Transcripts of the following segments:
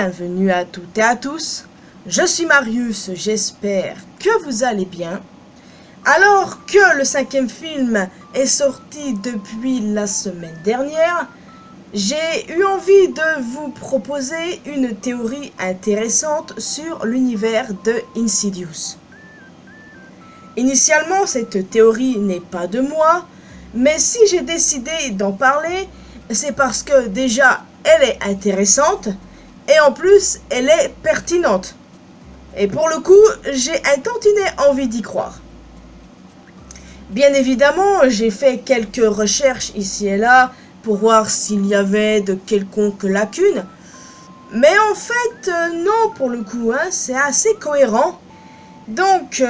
bienvenue à toutes et à tous. Je suis Marius, j'espère que vous allez bien. Alors que le 5e film est sorti depuis la semaine dernière, j'ai eu envie de vous proposer une théorie intéressante sur l'univers de Insidious. Initialement, cette théorie n'est pas de moi, mais si j'ai décidé d'en parler, c'est parce que déjà, elle est intéressante et en plus, elle est pertinente. Et pour le coup, j'ai un tantinet envie d'y croire. Bien évidemment, j'ai fait quelques recherches ici et là pour voir s'il y avait de quelconques lacunes. Mais en fait, non pour le coup, c'est assez cohérent. Donc,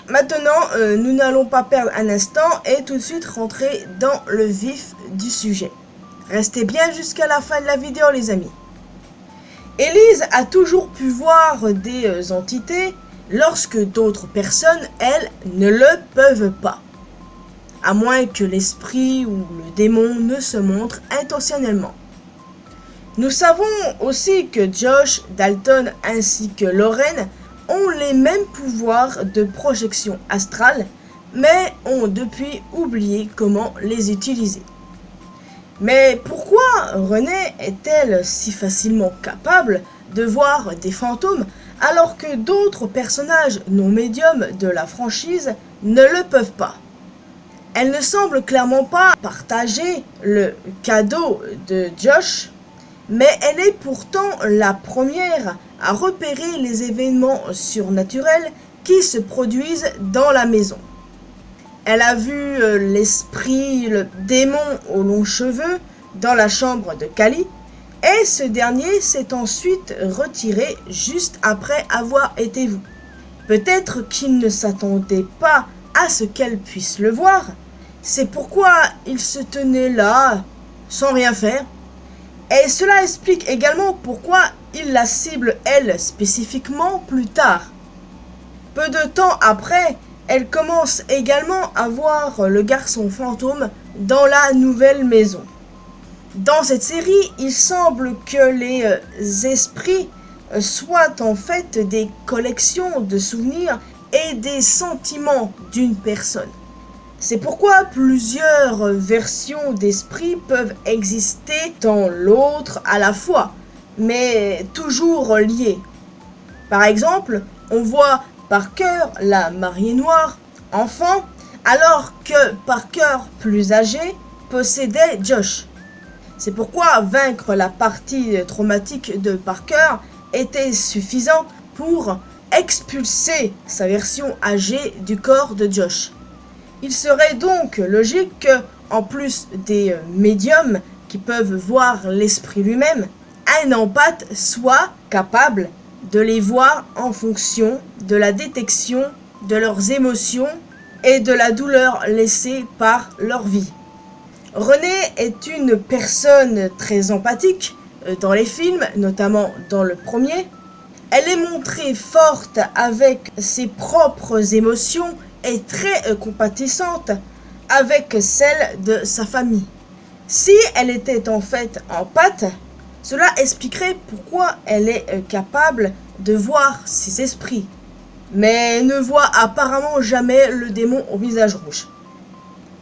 maintenant, nous n'allons pas perdre un instant et tout de suite rentrer dans le vif du sujet. Restez bien jusqu'à la fin de la vidéo les amis. Élise a toujours pu voir des entités lorsque d'autres personnes, elles, ne le peuvent pas. À moins que l'esprit ou le démon ne se montre intentionnellement. Nous savons aussi que Josh, Dalton ainsi que Lauren ont les mêmes pouvoirs de projection astrale, mais ont depuis oublié comment les utiliser. Mais pourquoi Renée est-elle si facilement capable de voir des fantômes alors que d'autres personnages non médiums de la franchise ne le peuvent pas? Elle ne semble clairement pas partager le cadeau de Josh, mais elle est pourtant la première à repérer les événements surnaturels qui se produisent dans la maison. Elle a vu l'esprit, le démon aux longs cheveux dans la chambre de Cali et ce dernier s'est ensuite retiré juste après avoir été vu. Peut-être qu'il ne s'attendait pas à ce qu'elle puisse le voir, c'est pourquoi il se tenait là sans rien faire. Et cela explique également pourquoi il la cible elle spécifiquement plus tard. Peu de temps après, elle commence également à voir le garçon fantôme dans la nouvelle maison. Dans cette série, il semble que les esprits soient en fait des collections de souvenirs et des sentiments d'une personne. C'est pourquoi plusieurs versions d'esprits peuvent exister dans l'autre à la fois, mais toujours liées. Par exemple, on voit Parker, la mariée noire, enfant, alors que Parker, plus âgé, possédait Josh. C'est pourquoi vaincre la partie traumatique de Parker était suffisant pour expulser sa version âgée du corps de Josh. Il serait donc logique que, en plus des médiums qui peuvent voir l'esprit lui-même, un empathe soit capable de les voir en fonction de la détection de leurs émotions et de la douleur laissée par leur vie. Renée est une personne très empathique dans les films, notamment dans le premier. Elle est montrée forte avec ses propres émotions et très compatissante avec celle de sa famille. Si elle était en fait empathe, cela expliquerait pourquoi elle est capable de voir ses esprits, mais ne voit apparemment jamais le démon au visage rouge.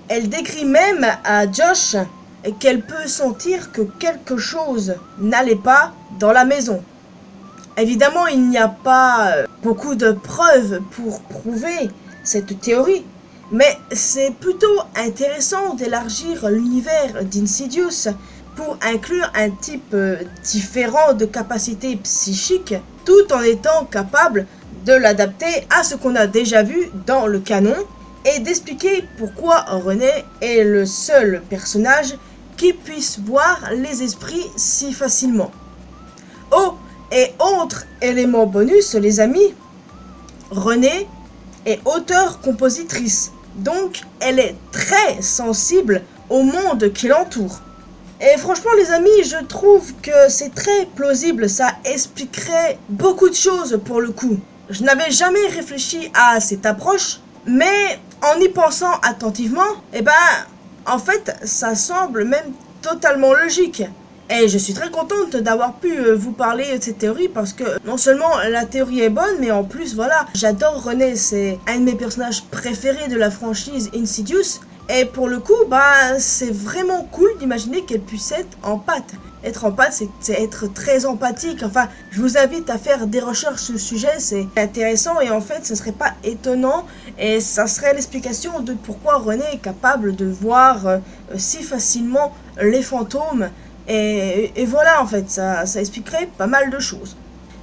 Elle décrit même à Josh qu'elle peut sentir que quelque chose n'allait pas dans la maison. Évidemment, il n'y a pas beaucoup de preuves pour prouver cette théorie, mais c'est plutôt intéressant d'élargir l'univers d'Insidious pour inclure un type différent de capacité psychique, tout en étant capable de l'adapter à ce qu'on a déjà vu dans le canon et d'expliquer pourquoi Renée est le seul personnage qui puisse voir les esprits si facilement. Oh, et autre élément bonus les amis, Renée est auteure-compositrice, donc elle est très sensible au monde qui l'entoure. Et franchement les amis, je trouve que c'est très plausible, ça expliquerait beaucoup de choses pour le coup. Je n'avais jamais réfléchi à cette approche, mais en y pensant attentivement, en fait ça semble même totalement logique. Et je suis très contente d'avoir pu vous parler de cette théorie parce que non seulement la théorie est bonne, mais en plus voilà, j'adore René, c'est un de mes personnages préférés de la franchise Insidious. Et pour le coup, c'est vraiment cool d'imaginer qu'elle puisse être en pâte. Être en pâte, c'est être très empathique. Enfin, je vous invite à faire des recherches sur le sujet, c'est intéressant et en fait, ce serait pas étonnant et ça serait l'explication de pourquoi René est capable de voir si facilement les fantômes. Et voilà, en fait, ça expliquerait pas mal de choses.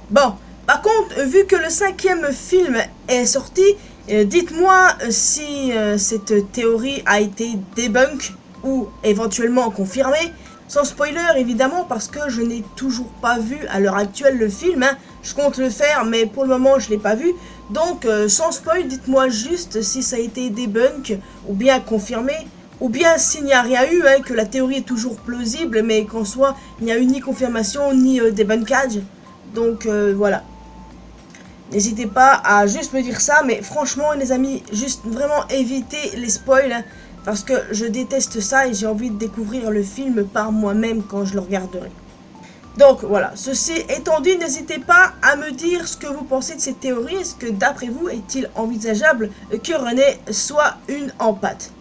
Bon, par contre, vu que le 5e film est sorti, dites-moi si cette théorie a été débunk ou éventuellement confirmée. Sans spoiler évidemment parce que je n'ai toujours pas vu à l'heure actuelle le film. Je compte le faire mais pour le moment je ne l'ai pas vu. Donc sans spoil, dites-moi juste si ça a été débunk ou bien confirmé. Ou bien s'il n'y a rien eu, que la théorie est toujours plausible mais qu'en soi il n'y a eu ni confirmation ni débunkage. Donc voilà. N'hésitez pas à juste me dire ça, mais franchement les amis, juste vraiment évitez les spoils, parce que je déteste ça et j'ai envie de découvrir le film par moi-même quand je le regarderai. Donc voilà, ceci étant dit, n'hésitez pas à me dire ce que vous pensez de cette théorie. Est-ce que d'après vous, est-il envisageable que René soit une empathe?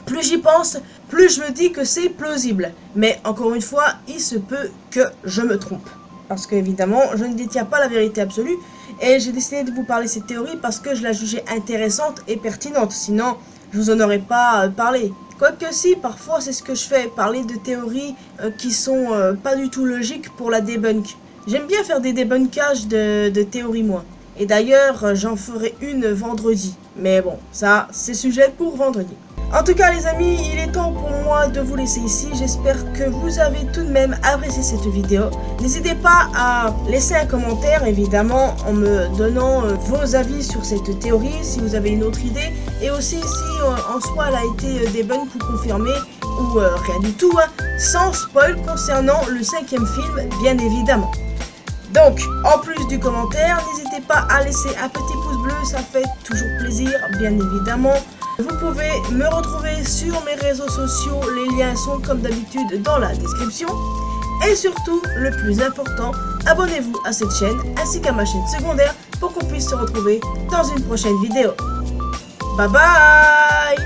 Plus j'y pense, plus je me dis que c'est plausible. Mais encore une fois, il se peut que je me trompe. Parce qu'évidemment, je ne détiens pas la vérité absolue. Et j'ai décidé de vous parler de cette théorie parce que je la jugeais intéressante et pertinente. Sinon, je vous en aurais pas parlé. Quoique si, parfois c'est ce que je fais, parler de théories qui sont pas du tout logiques pour la débunk. J'aime bien faire des débunkages de théories moi. Et d'ailleurs, j'en ferai une vendredi. Mais bon, ça, c'est sujet pour vendredi. En tout cas les amis, il est temps pour moi de vous laisser ici. J'espère que vous avez tout de même apprécié cette vidéo. N'hésitez pas à laisser un commentaire évidemment en me donnant vos avis sur cette théorie, si vous avez une autre idée. Et aussi si en soi elle a été débunk ou confirmée ou rien du tout, sans spoil concernant le 5e film bien évidemment. Donc, en plus du commentaire, n'hésitez pas à laisser un petit pouce bleu, ça fait toujours plaisir, bien évidemment. Vous pouvez me retrouver sur mes réseaux sociaux, les liens sont comme d'habitude dans la description. Et surtout, le plus important, abonnez-vous à cette chaîne ainsi qu'à ma chaîne secondaire pour qu'on puisse se retrouver dans une prochaine vidéo. Bye bye!